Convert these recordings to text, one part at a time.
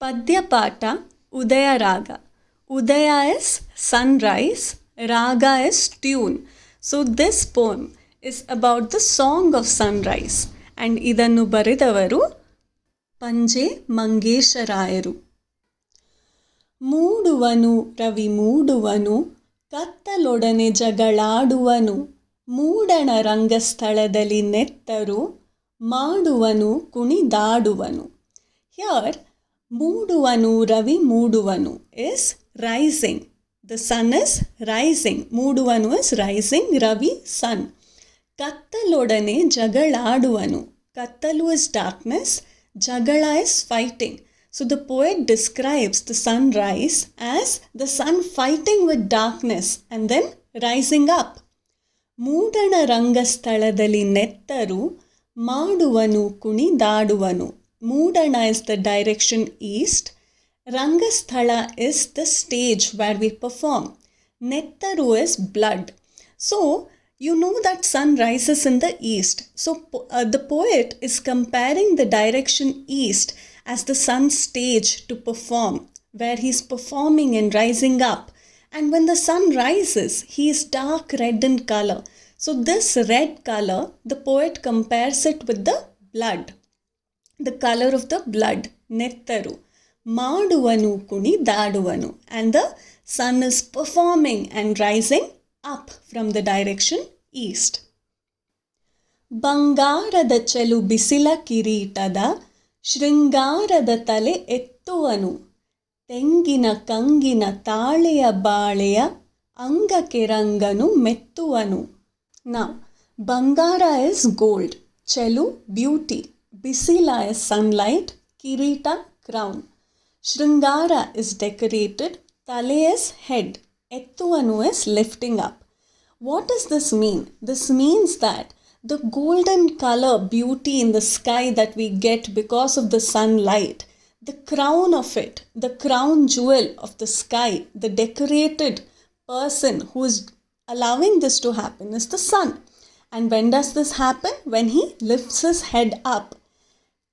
Padyapata Udaya Raga. Udaya is sunrise, Raga is tune. So this poem is about the song of sunrise and idannu baridavaru Panje Mangesharayaru. ಮೂಡುವನು Ravi ಮೂಡುವನು ಕತ್ತಲೊಡನೆ ಜಗಳಾಡುವನು ಮೂಡಣ ರಂಗಸ್ಥಳದಲ್ಲಿ ನೆತ್ತರು ಮಾಡುವನು ಕುಣಿದಾಡುವನು. Here ಮೂಡುವನು Ravi ಮೂಡುವನು is rising. The sun is rising. ಮೂಡುವನು is rising. Ravi sun. ಕತ್ತಲೊಡನೆ ಜಗಳಾಡುವನು. Kattalu is darkness. Jagala is fighting. So the poet describes the sunrise as the sun fighting with darkness and then rising up. ಮೂಡಣ ರಂಗಸ್ಥಳದಲ್ಲಿ ನೆತ್ತರು ಮಾಡುವನು ಕುಣಿದಾಡುವನು. Mudana is the direction east. Rangasthala is the stage where we perform. Nettaru is blood. So, you know that sun rises in the east. So, the poet is comparing the direction east as the sun stage to perform, where he is performing and rising up. And when the sun rises, he is dark red in color. So, this red color, the poet compares it with the blood. The color of the blood, nettaru. Maduvanu kunidaduvanu. And the sun is performing and rising up from the direction east. ಬಂಗಾರದ ಚೆಲು ಬಿಸಿಲ ಕಿರೀಟದ ಶೃಂಗಾರದ ತಲೆ ಎತ್ತುವನು ತೆಂಗಿನ ಕಂಗಿನ ತಾಳೆಯ ಬಾಳೆಯ ಅಂಗಕ್ಕೆ ರಂಗನು ಮೆತ್ತುವನು. Now, Bangara is gold, Chelu beauty, Bisila is sunlight, Kirita crown. Shringara is decorated, Tale is head, Ettuvanu is lifting up. What does this mean? This means that the golden color beauty in the sky that we get because of the sunlight, the crown of it, the crown jewel of the sky, the decorated person who is allowing this to happen is the sun. And when does this happen? When he lifts his head up.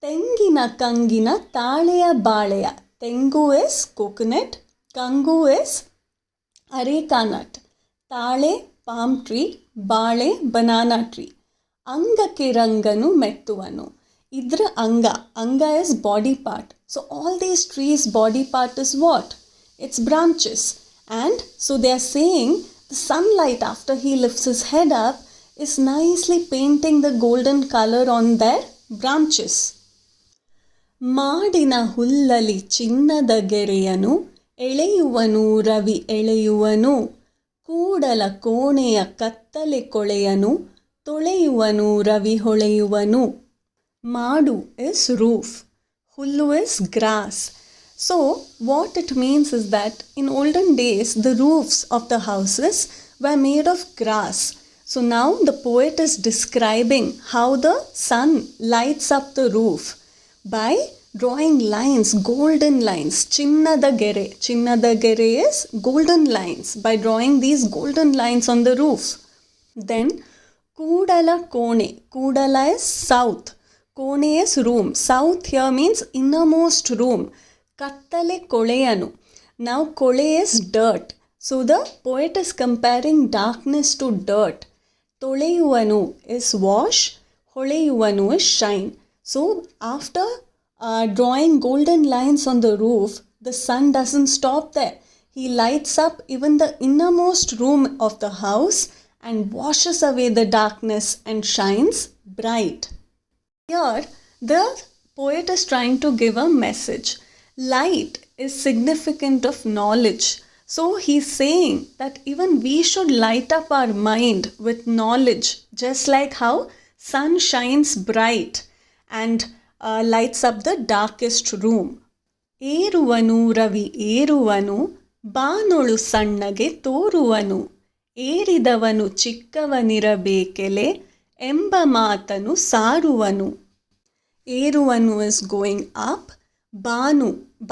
Tengina kangina taleya baleya. Tengu is coconut, kangu is areca nut, tale palm tree, bale banana tree. Angake ranganu mettuvanu. Idra anga is body part. So all these trees body part is what? It's branches. And so they are saying the sunlight after he lifts his head up is nicely painting the golden color on their branches. ಮಾಡಿನ ಹುಲ್ಲಲಿ ಚಿನ್ನದ ಗೆರೆಯನು ಎಳೆಯುವನು ರವಿ ಎಳೆಯುವನು ಕೂಡಲ ಕೋಣೆಯ ಕತ್ತಲೆ ಕೊಳೆಯನು ತೊಳೆಯುವನು ರವಿ ಹೊಳೆಯುವನು. ಮಾಡು is roof, hullu is grass. So what it means is that in olden days the roofs of the houses were made of grass. So now the poet is describing how the sun lights up the roof by drawing lines, golden lines. Chinnada gere is golden lines, by drawing these golden lines on the roof. Then Kudala kone. Kudala is south. Kone is room. South here means innermost room. Kattale koleyanu. Now kole is dirt. So the poet is comparing darkness to dirt. Toleyuvanu is wash. Holeyuvanu is shine. So after drawing golden lines on the roof, the sun doesn't stop there. He lights up even the innermost room of the house and washes away the darkness and shines bright. Here, the poet is trying to give a message. Light is significant of knowledge. So he's saying that even we should light up our mind with knowledge, just like how sun shines bright and lights up the darkest room. ಏರುವನು Ravi ಏರುವನು ಬಾನೊಳು ಸಣ್ಣಗೆ ತೋರುವನು ಏರಿದವನು ಚಿಕ್ಕವನಿರಬೇಕೆಲೆ ಎಂಬ ಮಾತನು ಸಾರುವನು. ಏರುವನು is going up,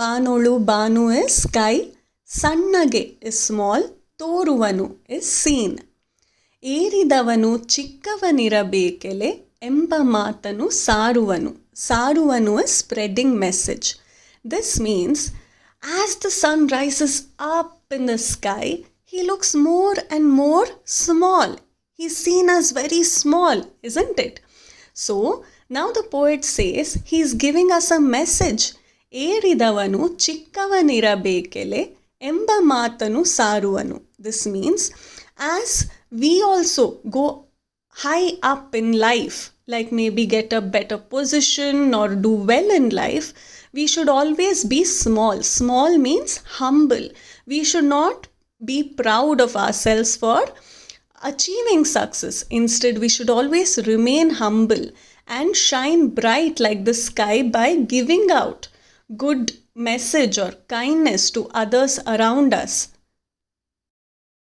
ಬಾನೊಳು Banu is sky, ಸಣ್ಣಗೆ is small, ತೋರುವನು is seen. ಏರಿದವನು ಚಿಕ್ಕವನಿರಬೇಕೆಲೆ ಎಂಬ ಮಾತನು ಸಾರುವನು. Saruvanu is spreading message. This means as the sun rises up in the sky, he looks more and more small. He's seen as very small, isn't it? So now the poet says he's giving us a message. ಏರಿದವನು ಚಿಕ್ಕವನಿರಬೇಕೆಲೆ ಎಂಬ ಮಾತನು ಸಾರುವನು. This means as we also go high up in life, like maybe get a better position or do well in life, we should always be small. Small means humble. We should not be proud of ourselves for achieving success. Instead, we should always remain humble and shine bright like the sky by giving out good message or kindness to others around us.